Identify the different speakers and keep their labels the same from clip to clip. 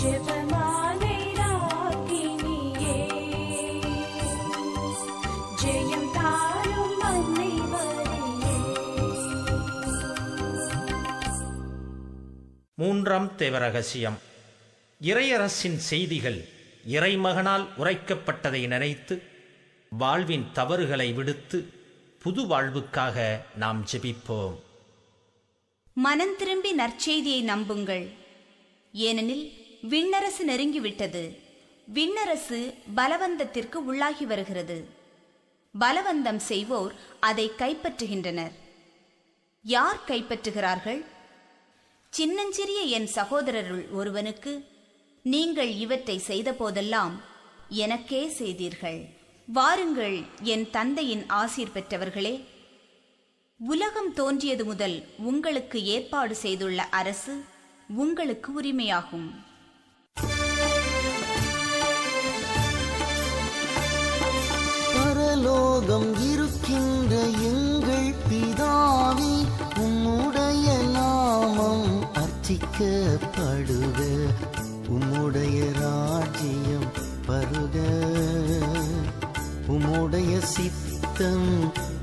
Speaker 1: ஜெபமாலை ராகினியே, ஜெயம் தாரும் அன்னை மரியே.
Speaker 2: மூன்றாம் தேவரகசியம். இறையரசின் செய்திகள் இறைமகனால் உரைக்கப்பட்டதை நினைத்து வாழ்வின் தவறுகளை விடுத்து புது வாழ்வுக்காக நாம் ஜெபிப்போம்.
Speaker 3: மனம் திரும்பி நற்செய்தியை நம்புங்கள், ஏனெனில் விண்ணரசு நெருங்கிவிட்டது. விண்ணரசு பலவந்தத்திற்கு உள்ளாகி வருகிறது. பலவந்தம் செய்வோர் அதை கைப்பற்றுகின்றனர். யார் கைப்பற்றுகிறார்கள்? சின்னஞ்சிறிய என் சகோதரருள் ஒருவனுக்கு நீங்கள் இவற்றை செய்த போதெல்லாம் எனக்கே செய்தீர்கள். வாருங்கள் என் தந்தையின் ஆசீர் பெற்றவர்களே, உலகம் தோன்றியது முதல் உங்களுக்கு ஏற்பாடு செய்துள்ள அரசு உங்களுக்கு உரிமையாகும்.
Speaker 4: பரலோகம் இருக்கின்ற எங்கள் பிதாவே, உம்முடைய நாமம் அர்ச்சிக்கப்படுக, உம்முடைய ராஜ்யம் வருக, உம்முடைய சித்தம்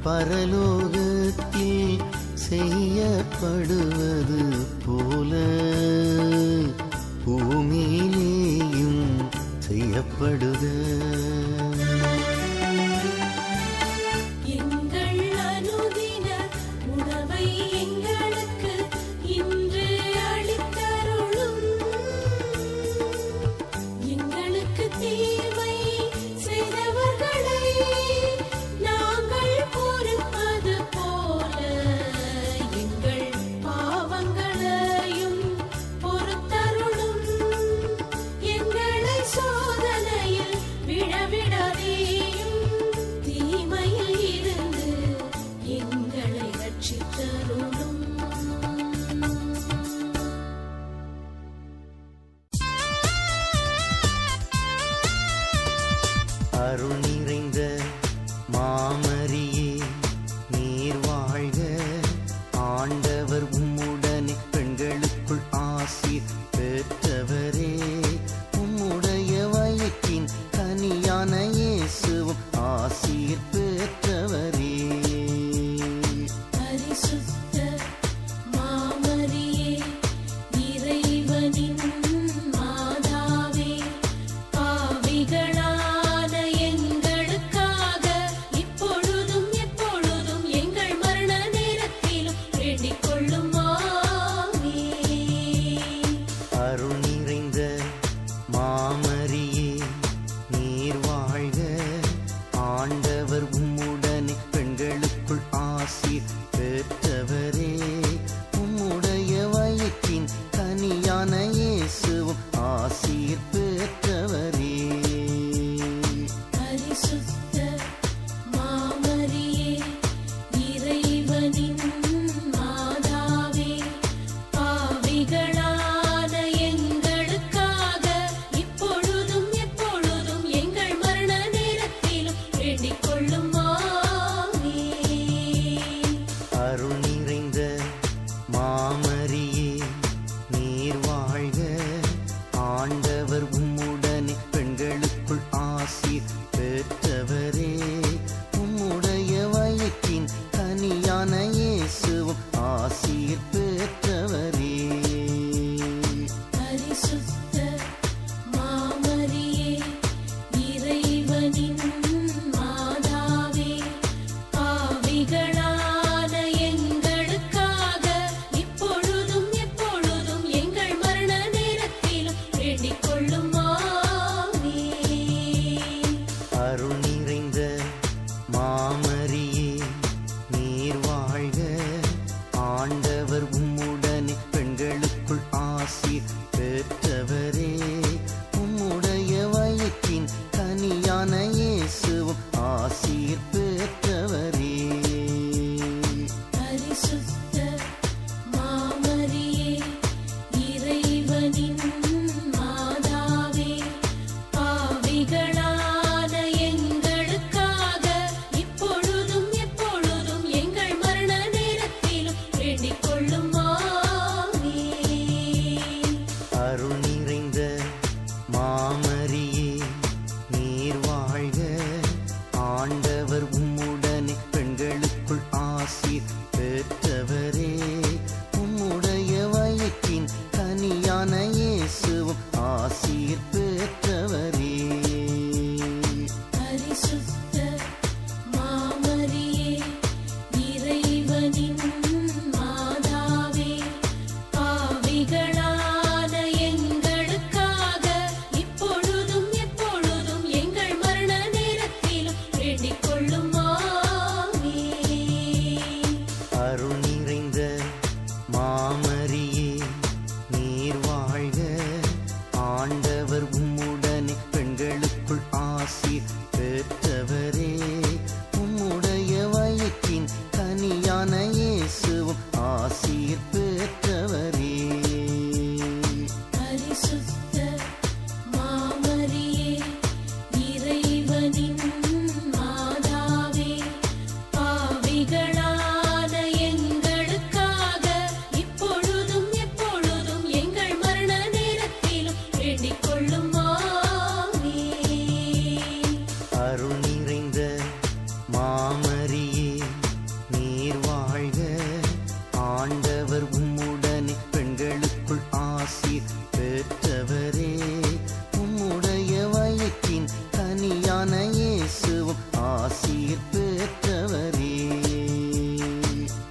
Speaker 4: பரலோகத்தில் செய்யப்படுவது போல பூமியிலேயும் செய்யப்படுக.
Speaker 1: விட
Speaker 4: மாமரியே நீர் வாழ்க, ஆண்டவர் உம்முடனே, பெண்களுக்குள் ஆசீர் பெற்றவரே. உம்முடைய வயிற்றின் கனியான இயேசுவும் ஆசீர் பெற்றவரே.
Speaker 1: பரிசுத்த மாமரியே, இறைவனின் மாதாவே, பாவிகளான எங்களுக்காக இப்பொழுதும் எப்பொழுதும் எங்கள் மரண நேரத்திலும் வேண்டிக் கொள்ளும். ஆமென்.
Speaker 4: அருள் நிறைந்த மாமரியே நீர் வாழ்க, ஆண்டவர் உம்முடனே, பெண்களுக்குள் ஆசீர் பெற்றவரே. உம்முடைய வயிற்றின் கனியான இயேசுவும் ஆசீர் பெற்றவரே.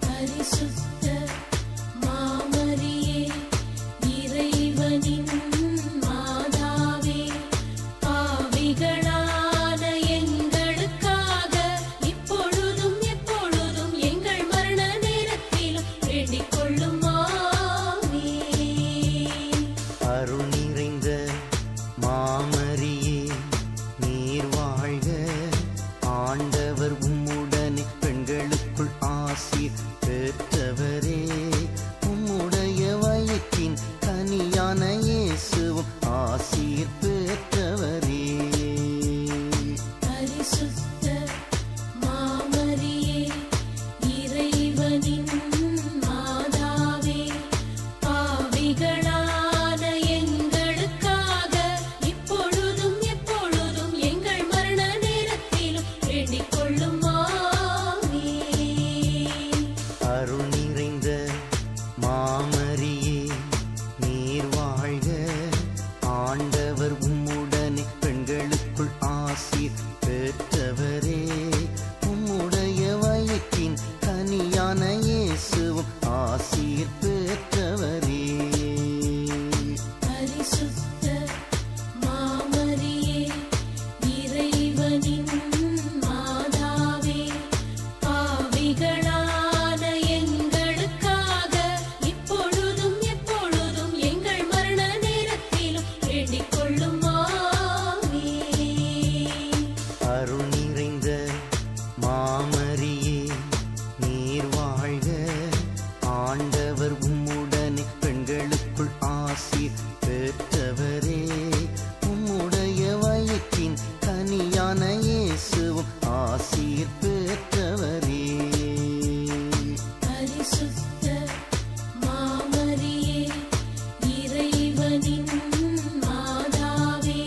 Speaker 1: பரிசுத்த மாமரியே, இறைவனின் மாதாவே, பாவிகளான எங்களுக்காக இப்பொழுதும் எப்பொழுதும் எங்கள் மரண நேரத்திலும் வேண்டிக் கொள்ளும். ஆமென்.
Speaker 4: அருள் நிறைந்த மாமரியே நீர் வாழ்க, ஆண்டவர் உம்முடனே, பெண்களுக்குள் ஆசீர் பெற்றவரே. உம்முடைய வயிற்றின் கனியான இயேசுவும் ஆசீர் பெற்றவரே.
Speaker 1: பரிசுத்த மாமரியே, இறைவனின் மாதாவே, பாவிகளான எங்களுக்காக இப்பொழுதும் எப்பொழுதும் எங்கள் மரண நேரத்திலும் வேண்டிக் கொள்ளும். ஆமென்.
Speaker 4: அருள் நிறைந்த மாமரியே நீர் வாழ்க, ஆண்டவர் உம்முடனே, பெண்களுக்குள் ஆசீர் பெற்றவரே. உம்முடைய வயிற்றின் கனியான இயேசுவும் ஆசீர் பெற்றவரே.
Speaker 1: பரிசுத்த மாமரியே, இறைவனின் மாதாவே, பாவிகளான எங்களுக்காக இப்பொழுதும் எப்பொழுதும் எங்கள் மரண நேரத்திலும் வேண்டிக் கொள்ளும். ஆமென்.
Speaker 4: அருள் நிறைந்த மாமரியே நீர் வாழ்க, ஆண்டவர் உம்முடனே, பெண்களுக்குள் ஆசீர் பெற்றவரே. உம்முடைய வயிற்றின் கனியான இயேசுவும் ஆசீர் பெற்றவரே.
Speaker 1: பரிசுத்த மாமரியே, இறைவனின் மாதாவே,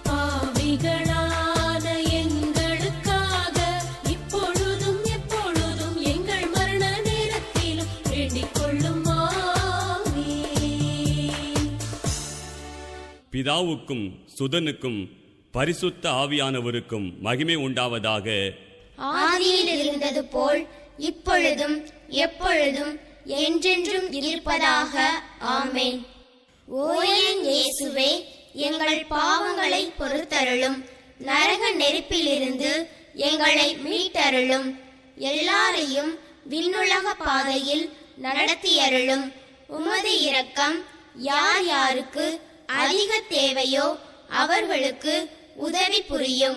Speaker 1: பாவிகளான எங்களுக்காக இப்பொழுதும் எப்பொழுதும் எங்கள் மரண நேரத்திலும் வேண்டிக் கொள்ளும். ஆமென்.
Speaker 5: பிதாவுக்கும் சுதனுக்கும் பரிசுத்த ஆவியானவருக்கும் மகிமை உண்டாவதாக.
Speaker 6: ஆதியில் இருந்தது போல் இப்பொழுதும் எப்பொழுதும் என்றென்றும் இருப்பதாக. ஆமென். ஓ என் இயேசுவே, எங்கள் பாவங்களை பொறுத்தருளும், நரக நெருப்பிலிருந்து எங்களை மீட்டருளும், எல்லாரையும் விண்ணுலக பாதையில் நடத்தியருளும். உமது இரக்கம் யார் யாருக்கு அதிக தேவையோ அவர்களுக்கு உதவி புரியும்.